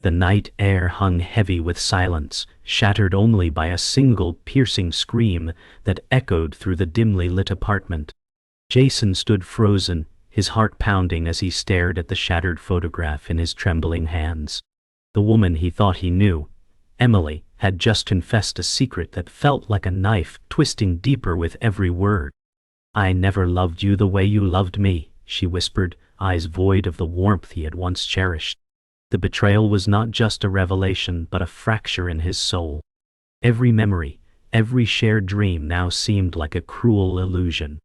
The night air hung heavy with silence, shattered only by a single piercing scream that echoed through the dimly lit apartment. Jason stood frozen, his heart pounding as he stared at the shattered photograph in his trembling hands. The woman he thought he knew, Emily, had just confessed a secret that felt like a knife twisting deeper with every word. "I never loved you the way you loved me," she whispered, eyes void of the warmth he had once cherished. The betrayal was not just a revelation but a fracture in his soul. Every memory, every shared dream now seemed like a cruel illusion.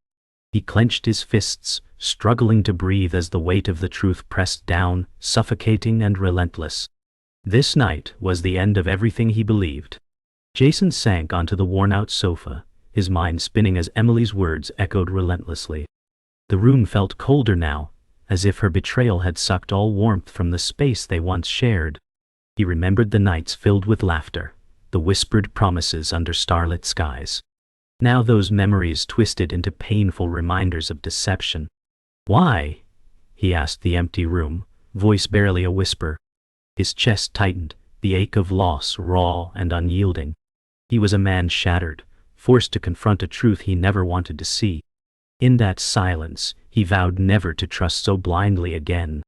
He clenched his fists, struggling to breathe as the weight of the truth pressed down, suffocating and relentless. This night was the end of everything he believed. Jason sank onto the worn-out sofa, his mind spinning as Emily's words echoed relentlessly. The room felt colder now, as if her betrayal had sucked all warmth from the space they once shared. He remembered the nights filled with laughter, the whispered promises under starlit skies. Now those memories twisted into painful reminders of deception. "Why?" he asked the empty room, voice barely a whisper. His chest tightened, the ache of loss raw and unyielding. He was a man shattered, forced to confront a truth he never wanted to see. In that silence, he vowed never to trust so blindly again.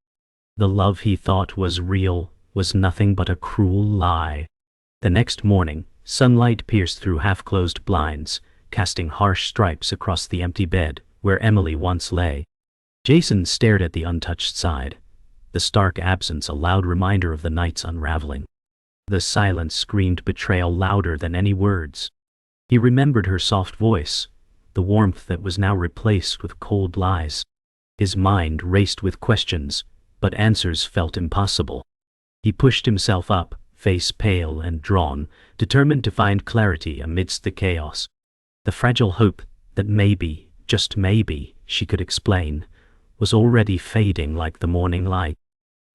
The love he thought was real was nothing but a cruel lie. The next morning, sunlight pierced through half-closed blinds, casting harsh stripes across the empty bed where Emily once lay. Jason stared at the untouched side, the stark absence a loud reminder of the night's unraveling. The silence screamed betrayal louder than any words. He remembered her soft voice, the warmth that was now replaced with cold lies. His mind raced with questions, but answers felt impossible. He pushed himself up, face pale and drawn, determined to find clarity amidst the chaos. The fragile hope that maybe, just maybe, she could explain, was already fading like the morning light.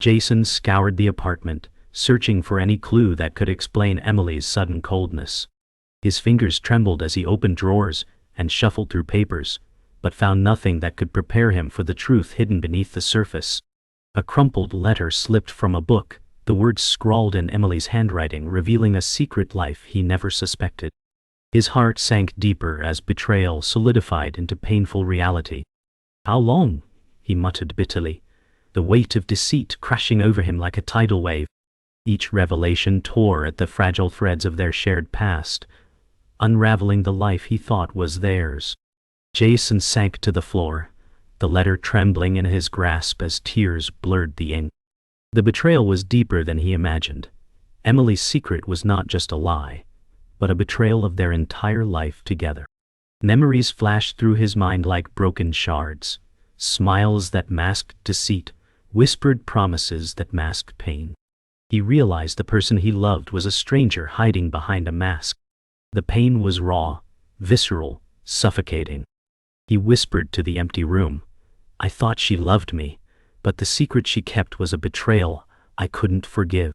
Jason scoured the apartment, searching for any clue that could explain Emily's sudden coldness. His fingers trembled as he opened drawers and shuffled through papers, but found nothing that could prepare him for the truth hidden beneath the surface. A crumpled letter slipped from a book, the words scrawled in Emily's handwriting revealing a secret life he never suspected. His heart sank deeper as betrayal solidified into painful reality. "How long?" he muttered bitterly, the weight of deceit crashing over him like a tidal wave. Each revelation tore at the fragile threads of their shared past, unraveling the life he thought was theirs. Jason sank to the floor, the letter trembling in his grasp as tears blurred the ink. The betrayal was deeper than he imagined. Emily's secret was not just a lie, but a betrayal of their entire life together. Memories flashed through his mind like broken shards, smiles that masked deceit, whispered promises that masked pain. He realized the person he loved was a stranger hiding behind a mask. The pain was raw, visceral, suffocating. He whispered to the empty room, "I thought she loved me, but the secret she kept was a betrayal I couldn't forgive."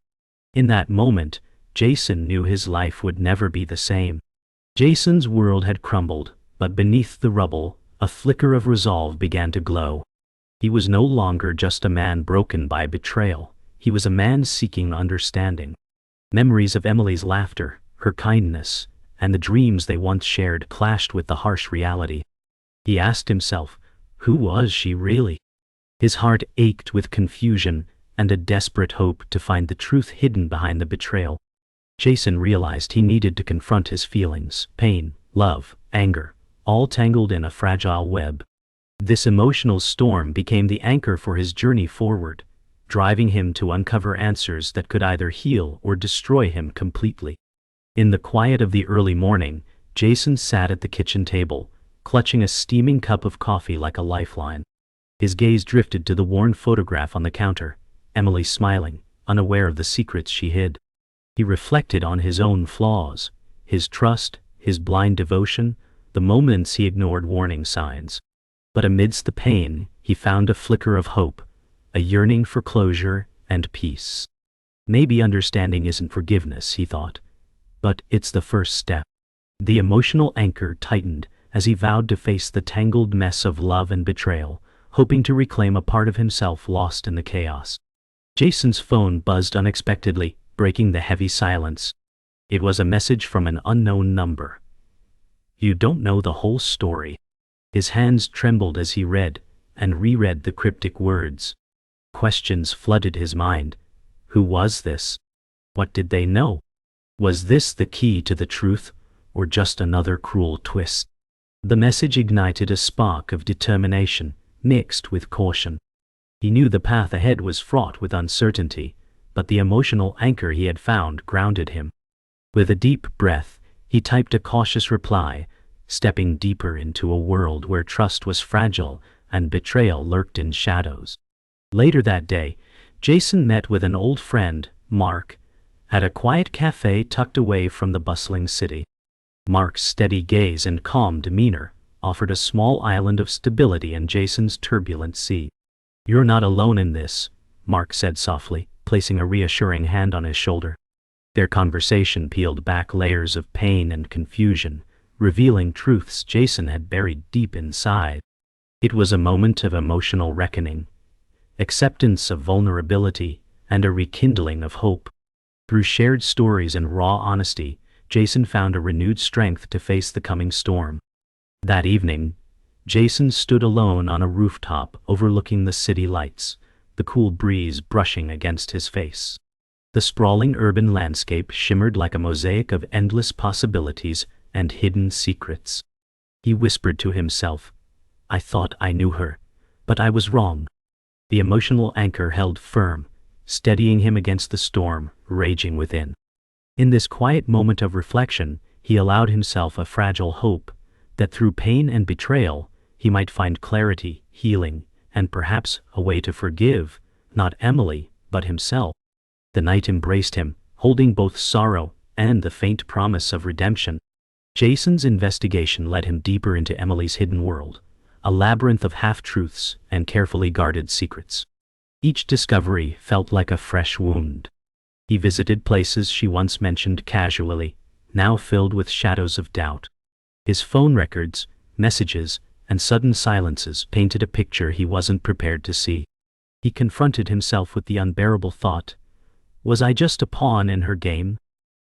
In that moment, Jason knew his life would never be the same. Jason's world had crumbled, but beneath the rubble, a flicker of resolve began to glow. He was no longer just a man broken by betrayal. He was a man seeking understanding. Memories of Emily's laughter, her kindness, and the dreams they once shared clashed with the harsh reality. He asked himself, who was she really? His heart ached with confusion and a desperate hope to find the truth hidden behind the betrayal. Jason realized he needed to confront his feelings, pain, love, anger, all tangled in a fragile web. This emotional storm became the anchor for his journey forward, driving him to uncover answers that could either heal or destroy him completely. In the quiet of the early morning, Jason sat at the kitchen table, clutching a steaming cup of coffee like a lifeline. His gaze drifted to the worn photograph on the counter, Emily smiling, unaware of the secrets she hid. He reflected on his own flaws, his trust, his blind devotion, the moments he ignored warning signs. But amidst the pain, he found a flicker of hope, a yearning for closure and peace. Maybe understanding isn't forgiveness, he thought, but it's the first step. The emotional anchor tightened as he vowed to face the tangled mess of love and betrayal, hoping to reclaim a part of himself lost in the chaos. Jason's phone buzzed unexpectedly, breaking the heavy silence. It was a message from an unknown number. "You don't know the whole story." His hands trembled as he read and reread the cryptic words. Questions flooded his mind. Who was this? What did they know? Was this the key to the truth, or just another cruel twist? The message ignited a spark of determination, mixed with caution. He knew the path ahead was fraught with uncertainty, but the emotional anchor he had found grounded him. With a deep breath, he typed a cautious reply, stepping deeper into a world where trust was fragile and betrayal lurked in shadows. Later that day, Jason met with an old friend, Mark, at a quiet cafe tucked away from the bustling city. Mark's steady gaze and calm demeanor offered a small island of stability in Jason's turbulent sea. "You're not alone in this," Mark said softly, placing a reassuring hand on his shoulder. Their conversation peeled back layers of pain and confusion, revealing truths Jason had buried deep inside. It was a moment of emotional reckoning, acceptance of vulnerability, and a rekindling of hope. Through shared stories and raw honesty, Jason found a renewed strength to face the coming storm. That evening, Jason stood alone on a rooftop overlooking the city lights, the cool breeze brushing against his face. The sprawling urban landscape shimmered like a mosaic of endless possibilities and hidden secrets. He whispered to himself, "I thought I knew her, but I was wrong." The emotional anchor held firm, steadying him against the storm raging within. In this quiet moment of reflection, he allowed himself a fragile hope that through pain and betrayal, he might find clarity, healing, and perhaps a way to forgive, not Emily, but himself. The night embraced him, holding both sorrow and the faint promise of redemption. Jason's investigation led him deeper into Emily's hidden world, a labyrinth of half-truths and carefully guarded secrets. Each discovery felt like a fresh wound. He visited places she once mentioned casually, now filled with shadows of doubt. His phone records, messages, and sudden silences painted a picture he wasn't prepared to see. He confronted himself with the unbearable thought, was I just a pawn in her game?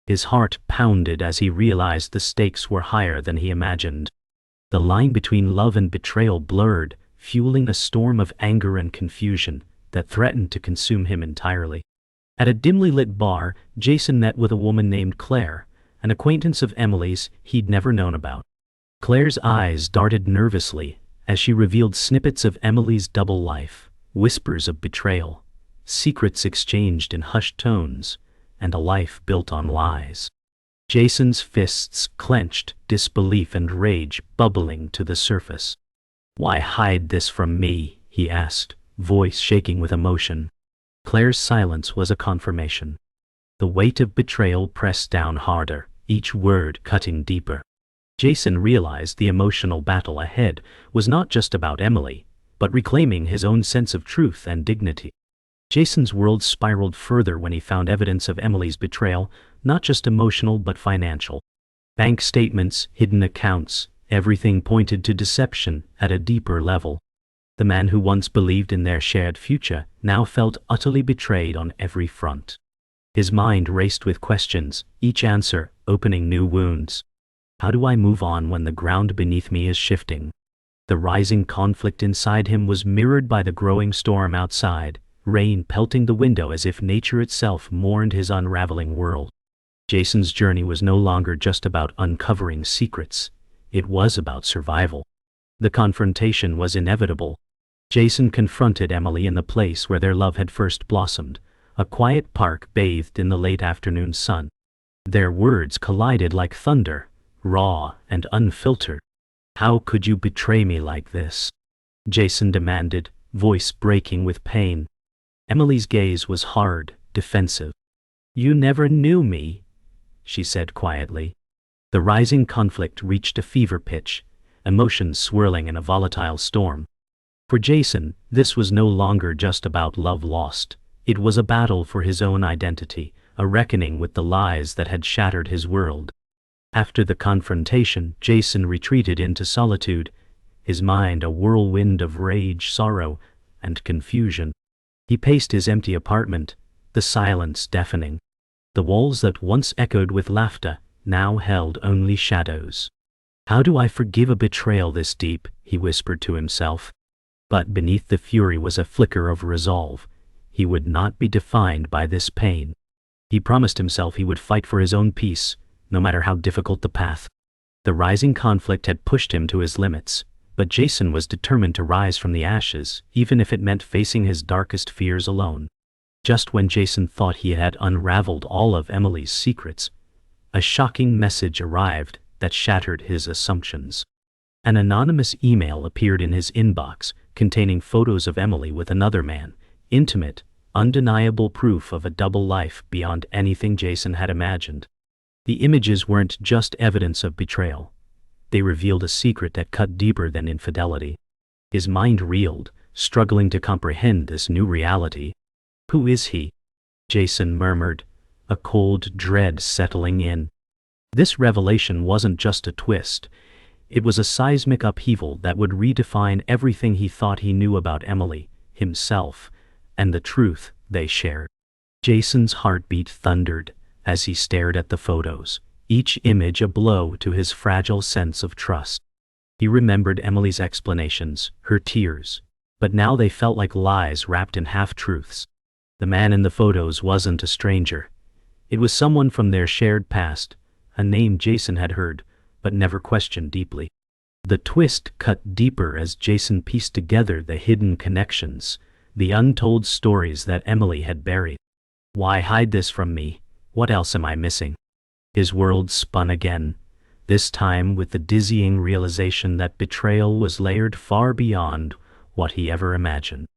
His heart pounded as he realized the stakes were higher than he imagined. The line between love and betrayal blurred, fueling a storm of anger and confusion that threatened to consume him entirely. At a dimly lit bar, Jason met with a woman named Claire, an acquaintance of Emily's he'd never known about. Claire's eyes darted nervously as she revealed snippets of Emily's double life, whispers of betrayal, secrets exchanged in hushed tones, and a life built on lies. Jason's fists clenched, disbelief and rage bubbling to the surface. "Why hide this from me?" he asked, voice shaking with emotion. Claire's silence was a confirmation. The weight of betrayal pressed down harder, each word cutting deeper. Jason realized the emotional battle ahead was not just about Emily, but reclaiming his own sense of truth and dignity. Jason's world spiraled further when he found evidence of Emily's betrayal, not just emotional but financial. Bank statements, hidden accounts, everything pointed to deception at a deeper level. The man who once believed in their shared future now felt utterly betrayed on every front. His mind raced with questions, each answer opening new wounds. How do I move on when the ground beneath me is shifting? The rising conflict inside him was mirrored by the growing storm outside, rain pelting the window as if nature itself mourned his unraveling world. Jason's journey was no longer just about uncovering secrets, it was about survival. The confrontation was inevitable. Jason confronted Emily in the place where their love had first blossomed, a quiet park bathed in the late afternoon sun. Their words collided like thunder, raw and unfiltered. "How could you betray me like this?" Jason demanded, voice breaking with pain. Emily's gaze was hard, defensive. "You never knew me," she said quietly. The rising conflict reached a fever pitch, emotions swirling in a volatile storm. For Jason, this was no longer just about love lost. It was a battle for his own identity, a reckoning with the lies that had shattered his world. After the confrontation, Jason retreated into solitude, his mind a whirlwind of rage, sorrow, and confusion. He paced his empty apartment, the silence deafening. The walls that once echoed with laughter now held only shadows. How do I forgive a betrayal this deep? He whispered to himself. But beneath the fury was a flicker of resolve. He would not be defined by this pain. He promised himself he would fight for his own peace, no matter how difficult the path. The rising conflict had pushed him to his limits, but Jason was determined to rise from the ashes, even if it meant facing his darkest fears alone. Just when Jason thought he had unraveled all of Emily's secrets, a shocking message arrived that shattered his assumptions. An anonymous email appeared in his inbox, containing photos of Emily with another man, intimate, undeniable proof of a double life beyond anything Jason had imagined. The images weren't just evidence of betrayal. They revealed a secret that cut deeper than infidelity. His mind reeled, struggling to comprehend this new reality. Who is he? Jason murmured, a cold dread settling in. This revelation wasn't just a twist. It was a seismic upheaval that would redefine everything he thought he knew about Emily, himself, and the truth they shared. Jason's heartbeat thundered as he stared at the photos, each image a blow to his fragile sense of trust. He remembered Emily's explanations, her tears, but now they felt like lies wrapped in half-truths. The man in the photos wasn't a stranger. It was someone from their shared past, a name Jason had heard, but never questioned deeply. The twist cut deeper as Jason pieced together the hidden connections, the untold stories that Emily had buried. Why hide this from me? What else am I missing? His world spun again, this time with the dizzying realization that betrayal was layered far beyond what he ever imagined.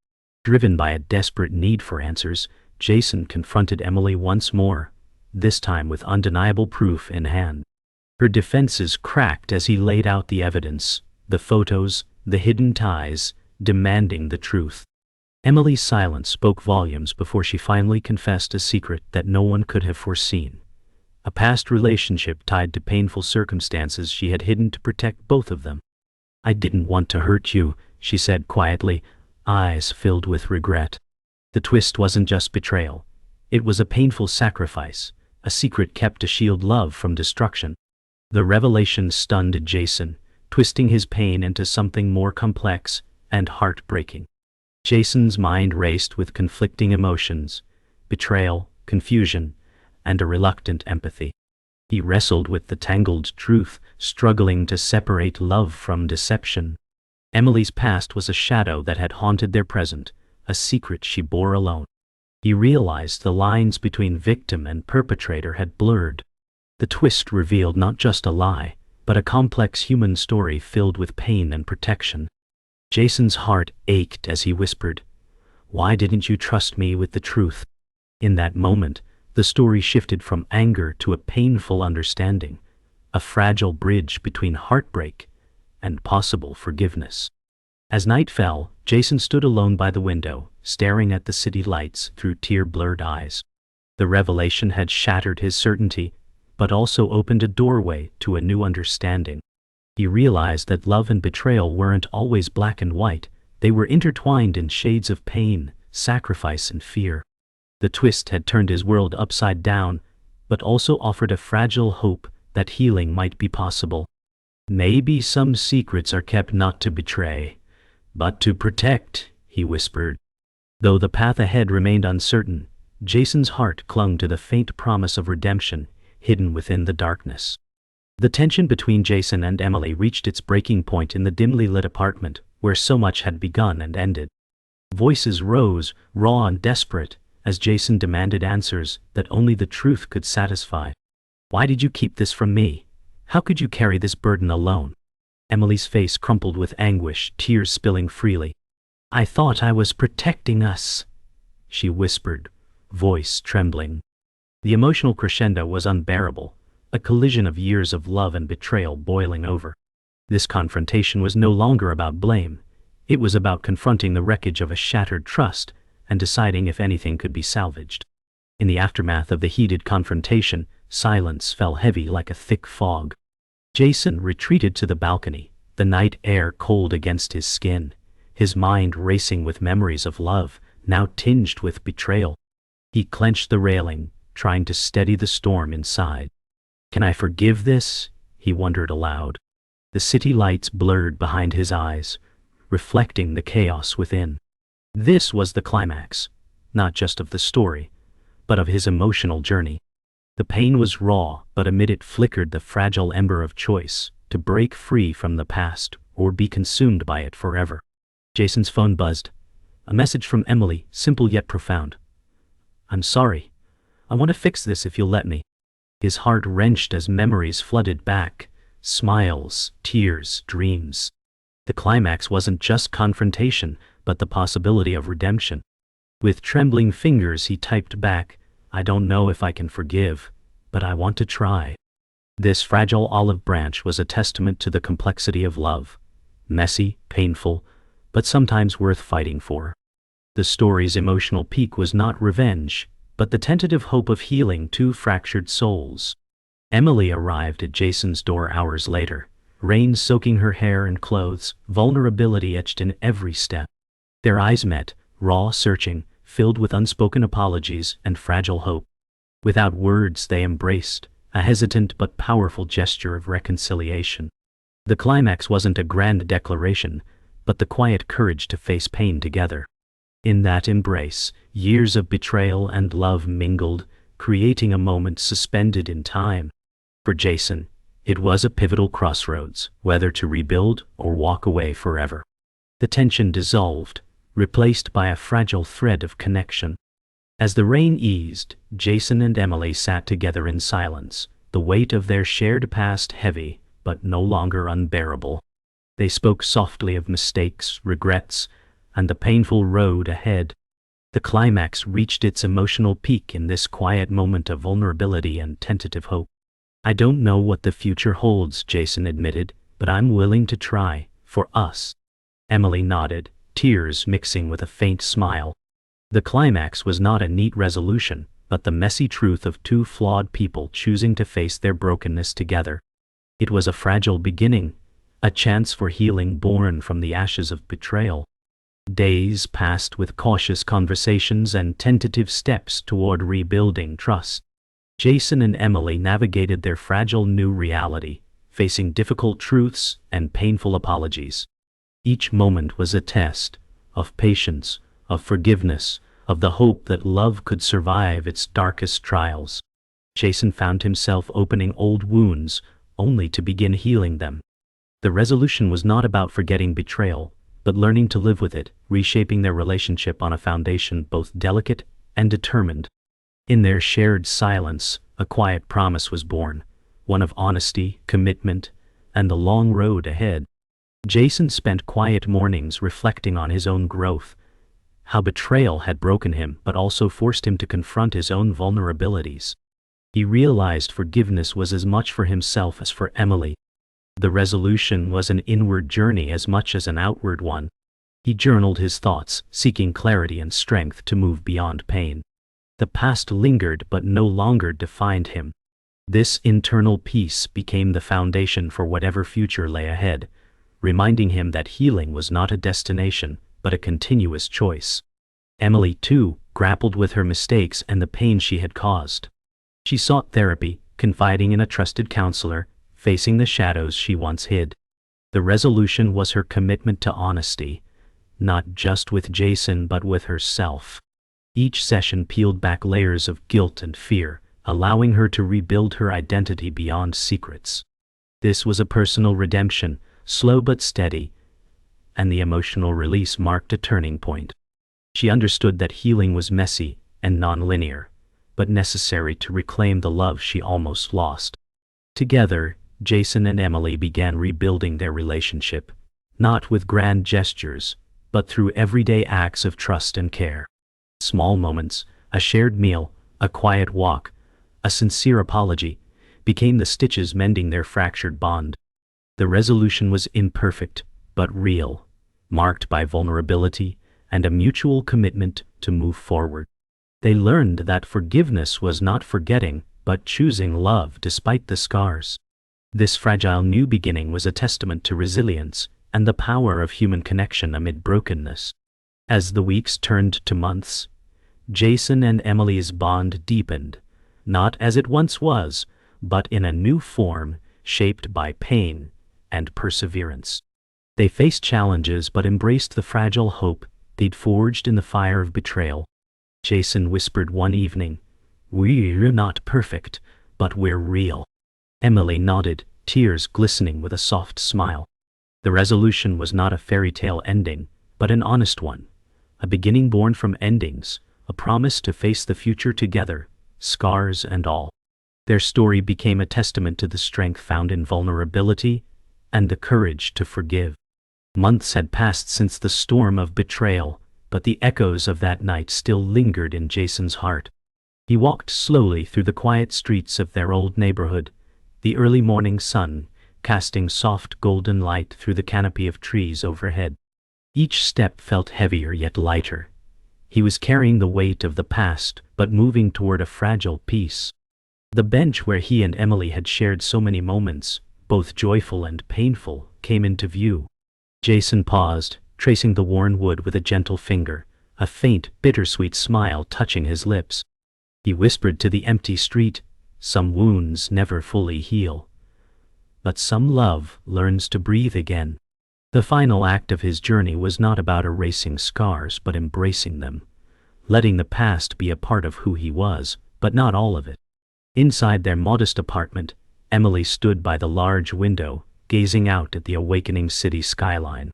Driven by a desperate need for answers, Jason confronted Emily once more, this time with undeniable proof in hand. Her defenses cracked as he laid out the evidence, the photos, the hidden ties, demanding the truth. Emily's silence spoke volumes before she finally confessed a secret that no one could have foreseen. A past relationship tied to painful circumstances she had hidden to protect both of them. I didn't want to hurt you, she said quietly, eyes filled with regret. The twist wasn't just betrayal. It was a painful sacrifice, a secret kept to shield love from destruction. The revelation stunned Jason, twisting his pain into something more complex and heartbreaking. Jason's mind raced with conflicting emotions, betrayal, confusion, and a reluctant empathy. He wrestled with the tangled truth, struggling to separate love from deception. Emily's past was a shadow that had haunted their present, a secret she bore alone. He realized the lines between victim and perpetrator had blurred. The twist revealed not just a lie, but a complex human story filled with pain and protection. Jason's heart ached as he whispered, "Why didn't you trust me with the truth?" In that moment, the story shifted from anger to a painful understanding, a fragile bridge between heartbreak and possible forgiveness. As night fell, Jason stood alone by the window, staring at the city lights through tear-blurred eyes. The revelation had shattered his certainty, but also opened a doorway to a new understanding. He realized that love and betrayal weren't always black and white. They were intertwined in shades of pain, sacrifice, and fear. The twist had turned his world upside down, but also offered a fragile hope that healing might be possible. Maybe some secrets are kept not to betray, but to protect, he whispered. Though the path ahead remained uncertain, Jason's heart clung to the faint promise of redemption hidden within the darkness. The tension between Jason and Emily reached its breaking point in the dimly lit apartment, where so much had begun and ended. Voices rose, raw and desperate, as Jason demanded answers that only the truth could satisfy. "Why did you keep this from me? How could you carry this burden alone?" Emily's face crumpled with anguish, tears spilling freely. "I thought I was protecting us," she whispered, voice trembling. The emotional crescendo was unbearable, a collision of years of love and betrayal boiling over. This confrontation was no longer about blame. It was about confronting the wreckage of a shattered trust and deciding if anything could be salvaged. In the aftermath of the heated confrontation, silence fell heavy like a thick fog. Jason retreated to the balcony, the night air cold against his skin, his mind racing with memories of love, now tinged with betrayal. He clenched the railing, trying to steady the storm inside. Can I forgive this? He wondered aloud. The city lights blurred behind his eyes, reflecting the chaos within. This was the climax, not just of the story, but of his emotional journey. The pain was raw, but amid it flickered the fragile ember of choice, to break free from the past or be consumed by it forever. Jason's phone buzzed. A message from Emily, simple yet profound. I'm sorry. I want to fix this if you'll let me. His heart wrenched as memories flooded back. Smiles, tears, dreams. The climax wasn't just confrontation, but the possibility of redemption. With trembling fingers he typed back, I don't know if I can forgive, but I want to try. This fragile olive branch was a testament to the complexity of love. Messy, painful, but sometimes worth fighting for. The story's emotional peak was not revenge, but the tentative hope of healing two fractured souls. Emily arrived at Jason's door hours later, rain soaking her hair and clothes, vulnerability etched in every step. Their eyes met, raw, searching, filled with unspoken apologies and fragile hope. Without words they embraced, a hesitant but powerful gesture of reconciliation. The climax wasn't a grand declaration, but the quiet courage to face pain together. In that embrace, years of betrayal and love mingled, creating a moment suspended in time. For Jason, it was a pivotal crossroads, whether to rebuild or walk away forever. The tension dissolved, replaced by a fragile thread of connection. As the rain eased, Jason and Emily sat together in silence, the weight of their shared past heavy, but no longer unbearable. They spoke softly of mistakes, regrets, and the painful road ahead. The climax reached its emotional peak in this quiet moment of vulnerability and tentative hope. I don't know what the future holds, Jason admitted, but I'm willing to try, for us. Emily nodded, tears mixing with a faint smile. The climax was not a neat resolution, but the messy truth of two flawed people choosing to face their brokenness together. It was a fragile beginning, a chance for healing born from the ashes of betrayal. Days passed with cautious conversations and tentative steps toward rebuilding trust. Jason and Emily navigated their fragile new reality, facing difficult truths and painful apologies. Each moment was a test of patience, of forgiveness, of the hope that love could survive its darkest trials. Jason found himself opening old wounds, only to begin healing them. The resolution was not about forgetting betrayal, but learning to live with it, reshaping their relationship on a foundation both delicate and determined. In their shared silence, a quiet promise was born, one of honesty, commitment, and the long road ahead. Jason spent quiet mornings reflecting on his own growth, how betrayal had broken him but also forced him to confront his own vulnerabilities. He realized forgiveness was as much for himself as for Emily. The resolution was an inward journey as much as an outward one. He journaled his thoughts, seeking clarity and strength to move beyond pain. The past lingered but no longer defined him. This internal peace became the foundation for whatever future lay ahead, reminding him that healing was not a destination, but a continuous choice. Emily, too, grappled with her mistakes and the pain she had caused. She sought therapy, confiding in a trusted counselor, facing the shadows she once hid. The resolution was her commitment to honesty, not just with Jason but with herself. Each session peeled back layers of guilt and fear, allowing her to rebuild her identity beyond secrets. This was a personal redemption, slow but steady, and the emotional release marked a turning point. She understood that healing was messy and non-linear, but necessary to reclaim the love she almost lost. Together, Jason and Emily began rebuilding their relationship, not with grand gestures, but through everyday acts of trust and care. Small moments, a shared meal, a quiet walk, a sincere apology, became the stitches mending their fractured bond. The resolution was imperfect, but real, marked by vulnerability and a mutual commitment to move forward. They learned that forgiveness was not forgetting, but choosing love despite the scars. This fragile new beginning was a testament to resilience and the power of human connection amid brokenness. As the weeks turned to months, Jason and Emily's bond deepened, not as it once was, but in a new form shaped by pain and perseverance. They faced challenges but embraced the fragile hope they'd forged in the fire of betrayal. Jason whispered one evening, "We're not perfect, but we're real." Emily nodded, tears glistening with a soft smile. The resolution was not a fairy tale ending, but an honest one, a beginning born from endings, a promise to face the future together, scars and all. Their story became a testament to the strength found in vulnerability and the courage to forgive. Months had passed since the storm of betrayal, but the echoes of that night still lingered in Jason's heart. He walked slowly through the quiet streets of their old neighborhood, the early morning sun casting soft golden light through the canopy of trees overhead. Each step felt heavier yet lighter. He was carrying the weight of the past, but moving toward a fragile peace. The bench where he and Emily had shared so many moments, both joyful and painful, came into view. Jason paused, tracing the worn wood with a gentle finger, a faint, bittersweet smile touching his lips. He whispered to the empty street, "Some wounds never fully heal, but some love learns to breathe again." The final act of his journey was not about erasing scars but embracing them, letting the past be a part of who he was, but not all of it. Inside their modest apartment, Emily stood by the large window, gazing out at the awakening city skyline.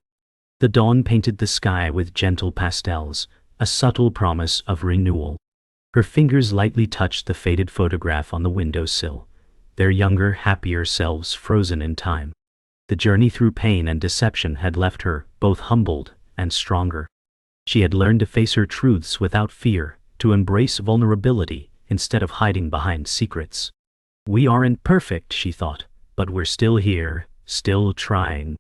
The dawn painted the sky with gentle pastels, a subtle promise of renewal. Her fingers lightly touched the faded photograph on the windowsill, their younger, happier selves frozen in time. The journey through pain and deception had left her both humbled and stronger. She had learned to face her truths without fear, to embrace vulnerability instead of hiding behind secrets. "We aren't perfect," she thought, "but we're still here, still trying."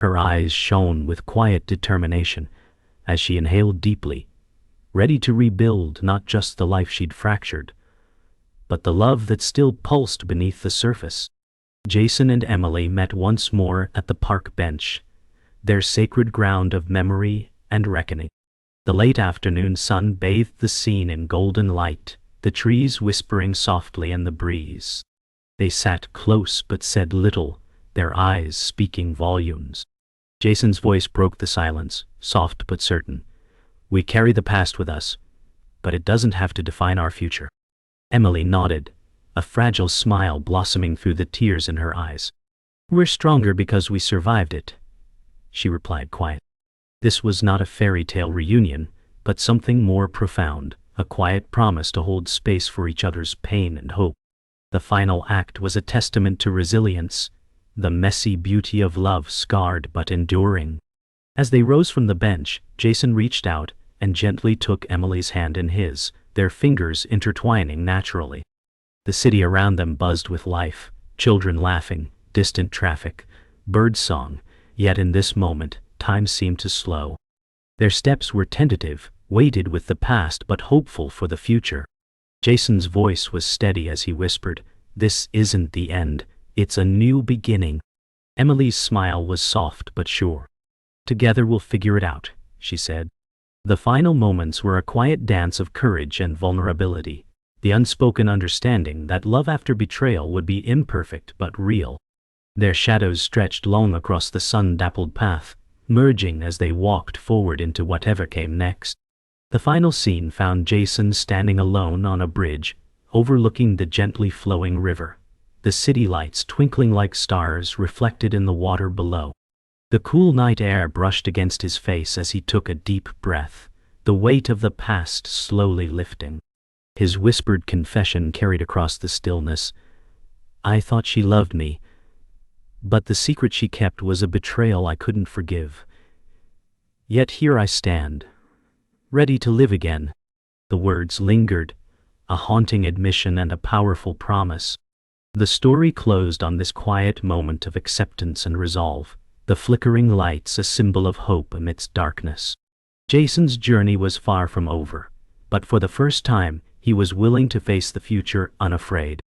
Her eyes shone with quiet determination as she inhaled deeply, ready to rebuild not just the life she'd fractured, but the love that still pulsed beneath the surface. Jason and Emily met once more at the park bench, their sacred ground of memory and reckoning. The late afternoon sun bathed the scene in golden light, the trees whispering softly in the breeze. They sat close but said little, their eyes speaking volumes. Jason's voice broke the silence, soft but certain. "We carry the past with us, but it doesn't have to define our future." Emily nodded, a fragile smile blossoming through the tears in her eyes. "We're stronger because we survived it," she replied quietly. This was not a fairy tale reunion, but something more profound, a quiet promise to hold space for each other's pain and hope. The final act was a testament to resilience, the messy beauty of love scarred but enduring. As they rose from the bench, Jason reached out and gently took Emily's hand in his, their fingers intertwining naturally. The city around them buzzed with life, children laughing, distant traffic, birdsong, yet in this moment, time seemed to slow. Their steps were tentative, weighted with the past but hopeful for the future. Jason's voice was steady as he whispered, "This isn't the end, it's a new beginning." Emily's smile was soft but sure. "Together we'll figure it out," she said. The final moments were a quiet dance of courage and vulnerability, the unspoken understanding that love after betrayal would be imperfect but real. Their shadows stretched long across the sun-dappled path, merging as they walked forward into whatever came next. The final scene found Jason standing alone on a bridge, overlooking the gently flowing river, the city lights twinkling like stars reflected in the water below. The cool night air brushed against his face as he took a deep breath, the weight of the past slowly lifting. His whispered confession carried across the stillness. "I thought she loved me, but the secret she kept was a betrayal I couldn't forgive. Yet here I stand, ready to live again." The words lingered, a haunting admission and a powerful promise. The story closed on this quiet moment of acceptance and resolve, the flickering lights a symbol of hope amidst darkness. Jason's journey was far from over, but for the first time, he was willing to face the future unafraid.